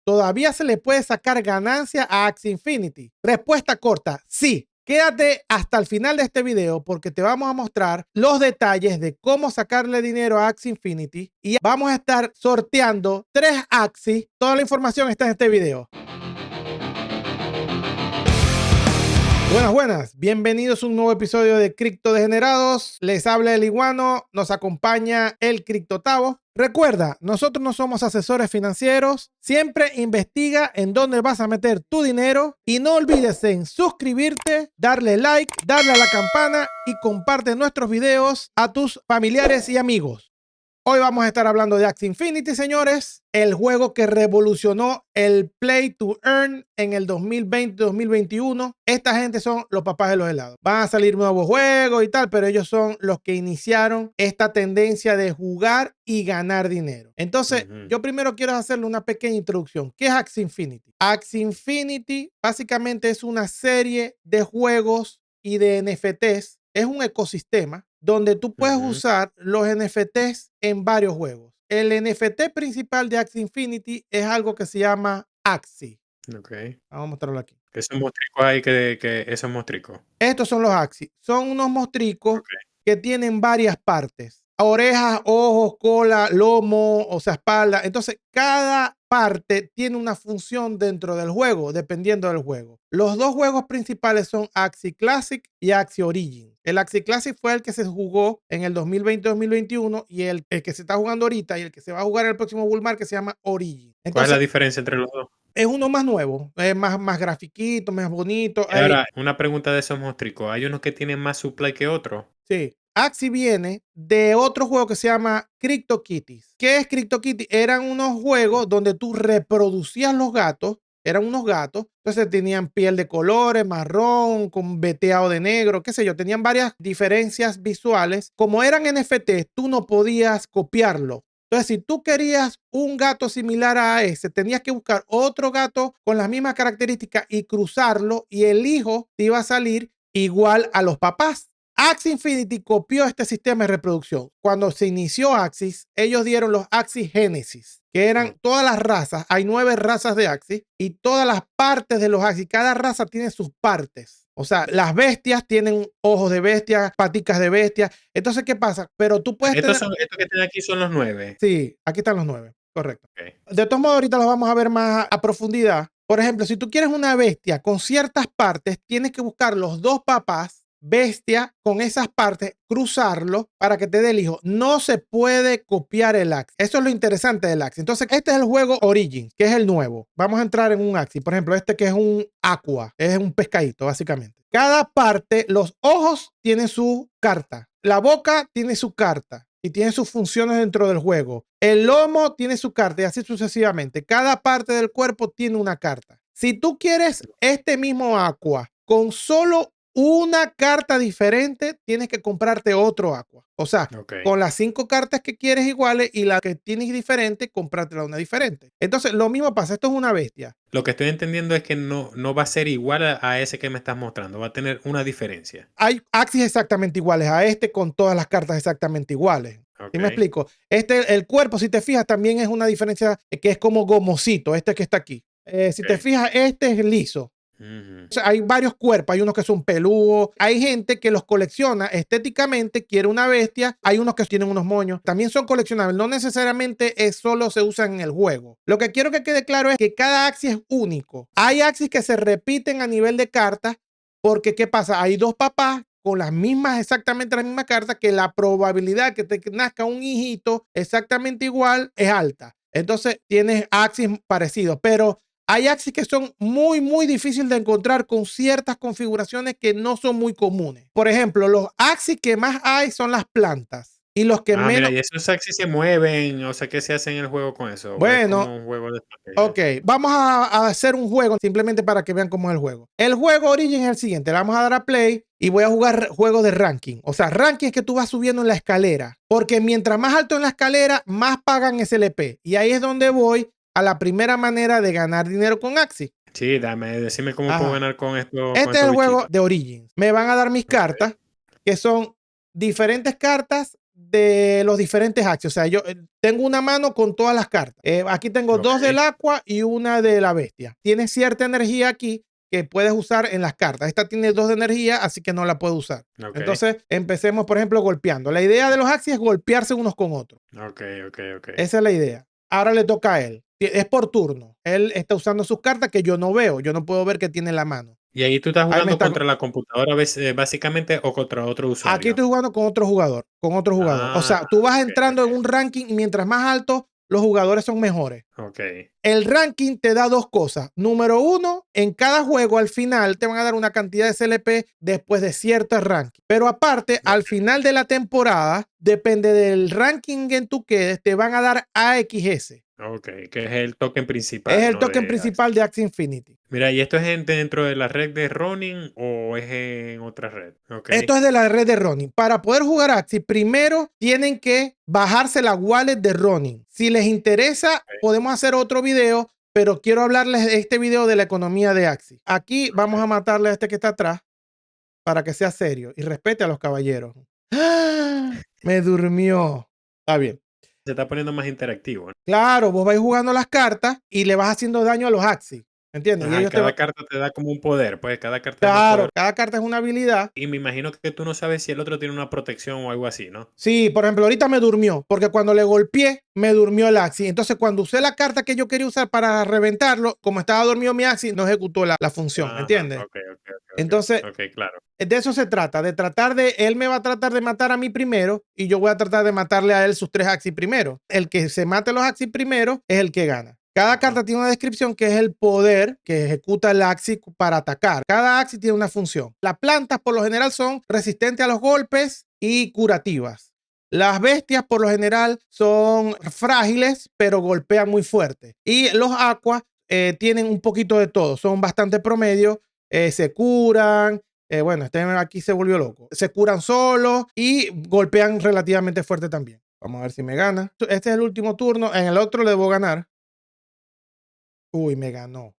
¿Todavía se le puede sacar ganancia a Axie Infinity? Respuesta corta, sí. Quédate hasta el final de este video porque te vamos a mostrar los detalles de cómo sacarle dinero a Axie Infinity y vamos a estar sorteando 3 Axie. Toda la información está en este video. Buenas, bienvenidos a un nuevo episodio de Cripto Degenerados. Les habla el Iguano, nos acompaña el Criptotavo. Recuerda, nosotros no somos asesores financieros, siempre investiga en dónde vas a meter tu dinero y no olvides en suscribirte, darle like, darle a la campana y comparte nuestros videos a tus familiares y amigos. Hoy vamos a estar hablando de Axie Infinity, señores, el juego que revolucionó el Play to Earn en el 2020-2021. Esta gente son los papás de los helados. Van a salir nuevos juegos y tal, pero ellos son los que iniciaron esta tendencia de jugar y ganar dinero. Entonces, yo primero quiero hacerle una pequeña introducción. ¿Qué es Axie Infinity? Axie Infinity básicamente es una serie de juegos y de NFTs. Es un ecosistema donde tú puedes usar los NFTs en varios juegos. El NFT principal de Axie Infinity es algo que se llama Axie. Ok. Vamos a mostrarlo aquí. Esos mostricos ahí esos mostricos. Estos son los Axie. Son unos mostricos Okay. que tienen varias partes. Orejas, ojos, cola, lomo, o sea, espalda. Entonces, cada parte tiene una función dentro del juego, dependiendo del juego. Los dos juegos principales son Axie Classic y Axie Origin. El Axie Classic fue el que se jugó en el 2020-2021 y el que se está jugando ahorita y el que se va a jugar en el próximo Bull Market se llama Origin. Entonces, ¿cuál es la diferencia entre los dos? Es uno más nuevo, es más grafiquito, más bonito. Y ahora, una pregunta de esos mostricos. ¿Hay unos que tienen más supply que otros? Sí. Axie viene de otro juego que se llama CryptoKitties. ¿Qué es CryptoKitties? Eran unos juegos donde tú reproducías los gatos. Eran unos gatos. Entonces tenían piel de colores, marrón, con veteado de negro, qué sé yo. Tenían varias diferencias visuales. Como eran NFT, tú no podías copiarlo. Entonces, si tú querías un gato similar a ese, tenías que buscar otro gato con las mismas características y cruzarlo y el hijo te iba a salir igual a los papás. Axie Infinity copió este sistema de reproducción. Cuando se inició Axie, ellos dieron los Axie Genesis, que eran todas las razas. Hay 9 razas de Axie y todas las partes de los Axie. Cada raza tiene sus partes. O sea, las bestias tienen ojos de bestia, paticas de bestia. Entonces, ¿qué pasa? Pero tú puedes Estos que tienen aquí son los 9. Sí, aquí están los 9. Correcto. Okay. De todos modos, ahorita los vamos a ver más a profundidad. Por ejemplo, si tú quieres una bestia con ciertas partes, tienes que buscar los dos papás bestia con esas partes, cruzarlo para que te dé el hijo. No se puede copiar el Axie. Eso es lo interesante del Axie. Entonces, este es el juego Origin, que es el nuevo. Vamos a entrar en un Axie. Por ejemplo, este que es un Aqua, es un pescadito, básicamente. Cada parte, los ojos tienen su carta, la boca tiene su carta y tiene sus funciones dentro del juego. El lomo tiene su carta y así sucesivamente. Cada parte del cuerpo tiene una carta. Si tú quieres este mismo Aqua con solo una carta diferente, tienes que comprarte otro Aqua. O sea, con las 5 cartas que quieres iguales y la que tienes diferente, comprártela una diferente. Entonces, lo mismo pasa. Esto es una bestia. Lo que estoy entendiendo es que no va a ser igual a ese que me estás mostrando. Va a tener una diferencia. Hay Axies exactamente iguales a este con todas las cartas exactamente iguales. Okay. ¿Sí me explico? El cuerpo, si te fijas, también es una diferencia que es como gomosito, este que está aquí. Si te fijas, este es liso. O sea, hay varios cuerpos, hay unos que son peludos, hay gente que los colecciona estéticamente, quiere una bestia, hay unos que tienen unos moños, también son coleccionables, no necesariamente solo se usan en el juego. Lo que quiero que quede claro es que cada Axie es único. Hay Axies que se repiten a nivel de cartas, porque ¿qué pasa? Hay dos papás con las mismas, exactamente las mismas cartas, que la probabilidad que te nazca un hijito exactamente igual es alta. Entonces tienes Axies parecidos, pero hay Axies que son muy difíciles de encontrar con ciertas configuraciones que no son muy comunes. Por ejemplo, los Axies que más hay son las plantas. Y los que menos... Mira, y esos Axies se mueven, o sea, ¿qué se hace en el juego con eso? Bueno, es como un juego de estrategia. Ok, vamos a hacer un juego simplemente para que vean cómo es el juego. El juego Origin es el siguiente, le vamos a dar a play y voy a jugar juego de ranking. O sea, ranking es que tú vas subiendo en la escalera, porque mientras más alto en la escalera, más pagan SLP. Y ahí es donde voy a la primera manera de ganar dinero con Axie. Sí, decime cómo puedo ganar con esto. Este es el juego de Origins. Me van a dar mis cartas, que son diferentes cartas de los diferentes Axis. O sea, yo tengo una mano con todas las cartas. Aquí tengo dos del Aqua y una de la Bestia. Tiene cierta energía aquí que puedes usar en las cartas. Esta tiene 2 de energía, así que no la puedo usar. Entonces, empecemos, por ejemplo, golpeando. La idea de los Axis es golpearse unos con otros. Esa es la idea. Ahora le toca a él. Es por turno. Él está usando sus cartas que yo no veo. Yo no puedo ver que tiene en la mano. Y ahí tú estás jugando contra la computadora básicamente o contra otro usuario. Aquí estoy jugando con otro jugador. O sea, tú vas entrando en un ranking y mientras más alto, los jugadores son mejores. El ranking te da 2 cosas. Número 1, en cada juego al final te van a dar una cantidad de CLP después de cierto ranking. Pero aparte, al final de la temporada, depende del ranking en tu quedes, te van a dar AXS. Que es el token principal. Es el token principal de Axie Infinity. Mira, ¿y esto es dentro de la red de Ronin o es en otra red? Esto es de la red de Ronin. Para poder jugar Axie, primero tienen que bajarse la wallet de Ronin. Si les interesa, podemos hacer otro video, pero quiero hablarles de este video de la economía de Axie. Aquí vamos a matarle a este que está atrás para que sea serio y respete a los caballeros. ¡Ah! Me durmió. Está bien. Se está poniendo más interactivo, ¿no? Claro, vos vais jugando las cartas y le vas haciendo daño a los Axie. ¿Entiendes? Ajá, cada carta te da como un poder, pues cada carta Claro, cada carta es una habilidad. Y me imagino que tú no sabes si el otro tiene una protección o algo así, ¿no? Sí, por ejemplo, ahorita me durmió, porque cuando le golpeé, me durmió el Axie. Entonces, cuando usé la carta que yo quería usar para reventarlo, como estaba dormido mi Axie, no ejecutó la función, ¿entiendes? Entonces, claro. De eso se trata, él me va a tratar de matar a mí primero y yo voy a tratar de matarle a él sus 3 Axis primero. El que se mate los Axis primero es el que gana. Cada carta tiene una descripción que es el poder que ejecuta el Axis para atacar. Cada Axis tiene una función. Las plantas por lo general son resistentes a los golpes y curativas. Las bestias por lo general son frágiles pero golpean muy fuerte. Y los Aquas tienen un poquito de todo. Son bastante promedio. Se curan. Bueno, este aquí se volvió loco. Se curan solos y golpean relativamente fuerte también. Vamos a ver si me gana. Este es el último turno. En el otro le debo ganar. Uy, me ganó.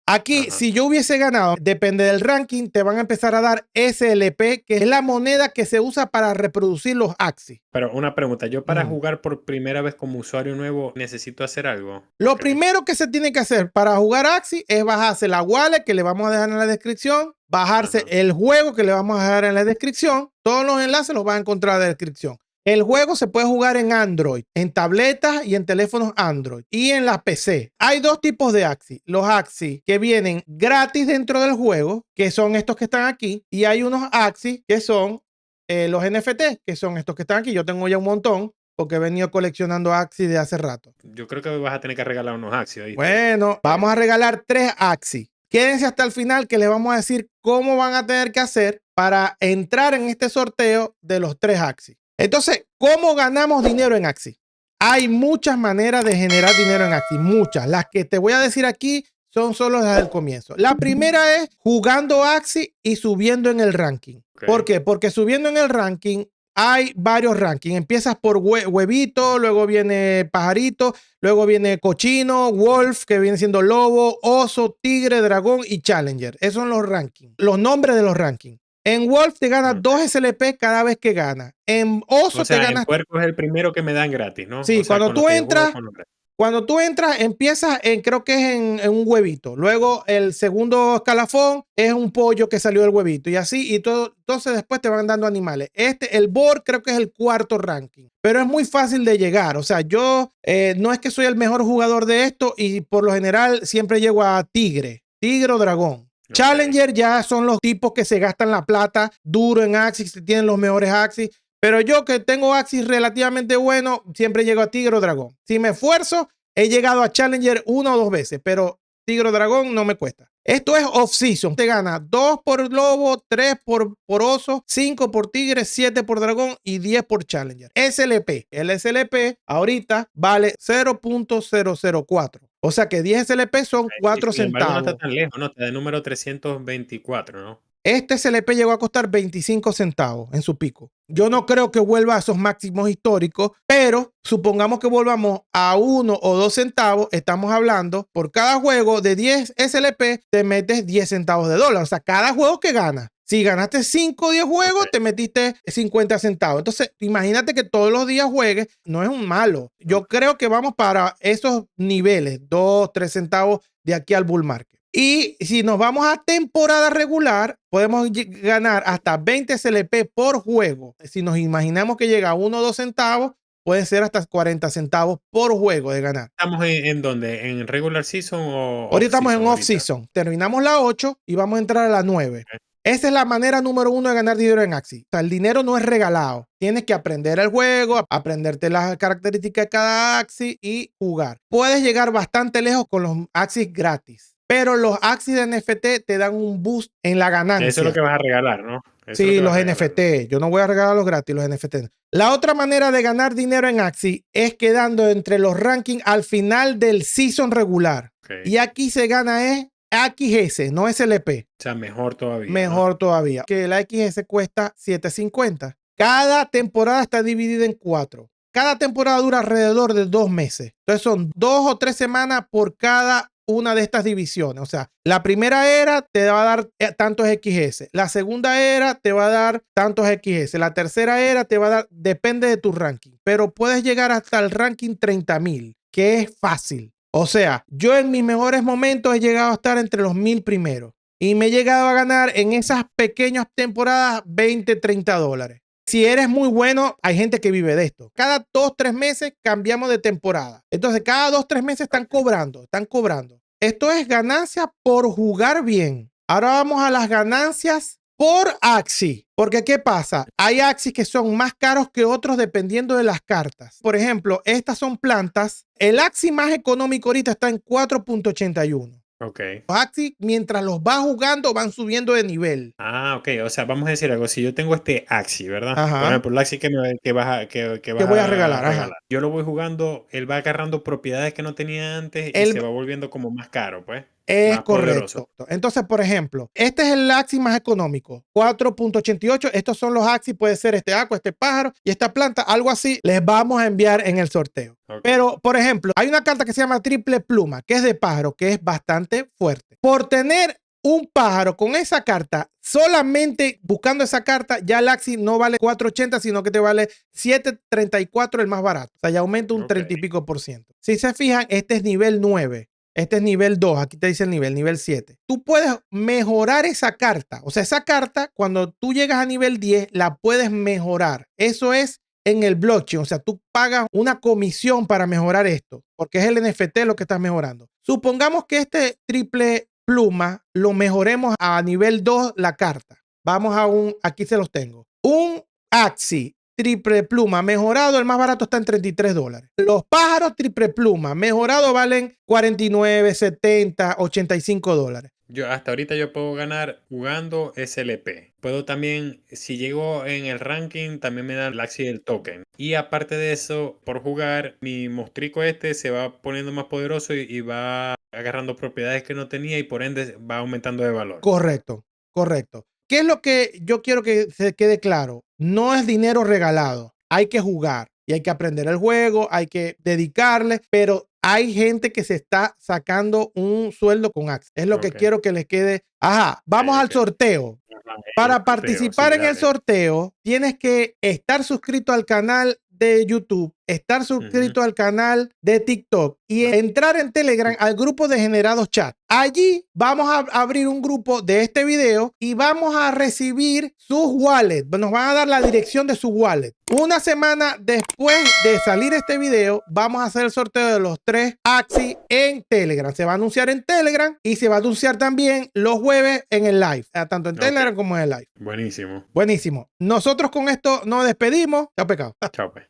Aquí, si yo hubiese ganado, depende del ranking, te van a empezar a dar SLP, que es la moneda que se usa para reproducir los Axis. Pero una pregunta, yo para jugar por primera vez como usuario nuevo, ¿necesito hacer algo? Lo primero que se tiene que hacer para jugar Axis es bajarse la wallet, que le vamos a dejar en la descripción, bajarse el juego, que le vamos a dejar en la descripción. Todos los enlaces los vas a encontrar en la descripción. El juego se puede jugar en Android, en tabletas y en teléfonos Android y en la PC. Hay 2 tipos de Axis. Los Axis que vienen gratis dentro del juego, que son estos que están aquí, y hay unos Axis que son los NFT, que son estos que están aquí. Yo tengo ya un montón porque he venido coleccionando Axis de hace rato. Yo creo que vas a tener que regalar unos Axis. ¿Viste? Bueno, vamos a regalar 3 Axis. Quédense hasta el final que les vamos a decir cómo van a tener que hacer para entrar en este sorteo de los 3 Axis. Entonces, ¿cómo ganamos dinero en Axie? Hay muchas maneras de generar dinero en Axie, muchas. Las que te voy a decir aquí son solo desde el comienzo. La primera es jugando Axie y subiendo en el ranking. ¿Por qué? Porque subiendo en el ranking hay varios rankings. Empiezas por huevito, luego viene pajarito, luego viene cochino, wolf, que viene siendo lobo, oso, tigre, dragón y challenger. Esos son los rankings, los nombres de los rankings. En Wolf te ganas 2 SLP cada vez que gana. En Oso te ganas. El puerco es el primero que me dan gratis, ¿no? Sí, cuando tú entras, empiezas creo que es en un huevito. Luego el segundo escalafón es un pollo que salió del huevito y así y todo. Entonces después te van dando animales. El board creo que es el 4º ranking, pero es muy fácil de llegar. O sea, yo no es que soy el mejor jugador de esto y por lo general siempre llego a tigre o dragón. Challenger ya son los tipos que se gastan la plata duro en Axis, que tienen los mejores Axis. Pero yo que tengo Axis relativamente bueno, siempre llego a Tigre o Dragón. Si me esfuerzo, he llegado a Challenger 1 o 2 veces, pero Tigre o Dragón no me cuesta. Esto es off-season. Te gana 2 por Lobo, 3 por Oso, 5 por Tigre, 7 por Dragón y 10 por Challenger. SLP. El SLP ahorita vale 0.004. O sea que 10 SLP son 4 centavos. No está tan lejos, ¿no? Está de número 324, ¿no? Este SLP llegó a costar 25 centavos en su pico. Yo no creo que vuelva a esos máximos históricos, pero supongamos que volvamos a 1 o 2 centavos. Estamos hablando por cada juego de 10 SLP, te metes 10 centavos de dólar. O sea, cada juego que ganas. Si ganaste 5 o 10 juegos, Ok. te metiste 50 centavos. Entonces, imagínate que todos los días juegues, no es un malo. Yo creo que vamos para esos niveles, 2, 3 centavos de aquí al bull market. Y si nos vamos a temporada regular, podemos ganar hasta 20 SLP por juego. Si nos imaginamos que llega a 1 o 2 centavos, puede ser hasta 40 centavos por juego de ganar. ¿Estamos en dónde? ¿En regular season o Ahorita off estamos en season ahorita? off-season. Terminamos la 8 y vamos a entrar a la 9. Ok. Esa es la manera número 1 de ganar dinero en Axie. O sea, el dinero no es regalado. Tienes que aprender el juego, aprenderte las características de cada Axie y jugar. Puedes llegar bastante lejos con los Axies gratis. Pero los Axies de NFT te dan un boost en la ganancia. Eso es lo que vas a regalar, ¿no? Eso es lo Sí, que vas los a regalar. NFT. Yo no voy a regalar los gratis, los NFT. La otra manera de ganar dinero en Axie es quedando entre los rankings al final del season regular. Ok. Y aquí se gana es XS, no SLP. O sea, mejor todavía, ¿no? Mejor todavía. Que la XS cuesta 7.50. Cada temporada está dividida en 4. Cada temporada dura alrededor de 2 meses. Entonces son 2 o 3 semanas por cada una de estas divisiones. O sea, la primera era te va a dar tantos XS. La segunda era te va a dar tantos XS. La tercera era te va a dar, depende de tu ranking. Pero puedes llegar hasta el ranking 30,000, que es fácil. O sea, yo en mis mejores momentos he llegado a estar entre los 1,000 primeros. Y me he llegado a ganar en esas pequeñas temporadas 20, 30 dólares. Si eres muy bueno, hay gente que vive de esto. Cada 2, 3 meses cambiamos de temporada. Entonces, cada 2, 3 meses están cobrando, están cobrando. Esto es ganancia por jugar bien. Ahora vamos a las ganancias por Axie. Porque, ¿qué pasa? Hay Axies que son más caros que otros dependiendo de las cartas. Por ejemplo, estas son plantas. El Axie más económico ahorita está en 4.81. Ok. Los Axie, mientras los vas jugando, van subiendo de nivel. Ah, ok. O sea, vamos a decir algo. Si yo tengo este Axie, ¿verdad? Ajá. Por ejemplo, el Axie que vas Que voy a regalar. Ajá. Yo lo voy jugando, él va agarrando propiedades que no tenía antes y se va volviendo como más caro, pues. Es Más poderoso. correcto. Entonces, por ejemplo, este es el Axie más económico, 4.88. Estos son los Axie, puede ser este aqua, este pájaro y esta planta, algo así, les vamos a enviar en el sorteo. Ok. Pero, por ejemplo, hay una carta que se llama triple pluma, que es de pájaro, que es bastante fuerte. Por tener un pájaro con esa carta, solamente buscando esa carta, ya el Axie no vale 4.80, sino que te vale 7.34 el más barato. O sea, ya aumenta un 30 y pico %. Si se fijan, este es nivel 9. Este es nivel 2, aquí te dice el nivel 7. Tú puedes mejorar esa carta. O sea, esa carta, cuando tú llegas a nivel 10, la puedes mejorar. Eso es en el blockchain. O sea, tú pagas una comisión para mejorar esto, porque es el NFT lo que estás mejorando. Supongamos que este triple pluma lo mejoremos a nivel 2 la carta. Vamos a aquí se los tengo. Un Axie triple pluma mejorado, el más barato está en 33 dólares. Los pájaros triple pluma mejorado valen 49, 70, 85 dólares. Yo hasta ahorita yo puedo ganar jugando SLP. Puedo también, si llego en el ranking, también me da el Axie del token. Y aparte de eso, por jugar, mi mostrico este se va poniendo más poderoso y va agarrando propiedades que no tenía y por ende va aumentando de valor. Correcto, correcto. ¿Qué es lo que yo quiero que se quede claro? No es dinero regalado. Hay que jugar y hay que aprender el juego, hay que dedicarle, pero hay gente que se está sacando un sueldo con Axie. Es lo que quiero que les quede. Ajá, vamos al sorteo. Para participar en el sorteo, tienes que estar suscrito al canal de YouTube, estar suscrito al canal de TikTok y entrar en Telegram al grupo de Generados Chat. Allí vamos a abrir un grupo de este video y vamos a recibir sus wallets. Nos van a dar la dirección de su wallet. Una semana después de salir este video, vamos a hacer el sorteo de los 3 Axie en Telegram. Se va a anunciar en Telegram y se va a anunciar también los jueves en el live, tanto en Telegram como en el live. Buenísimo. Buenísimo. Nosotros con esto nos despedimos. Chao, pecado. Chao, pues.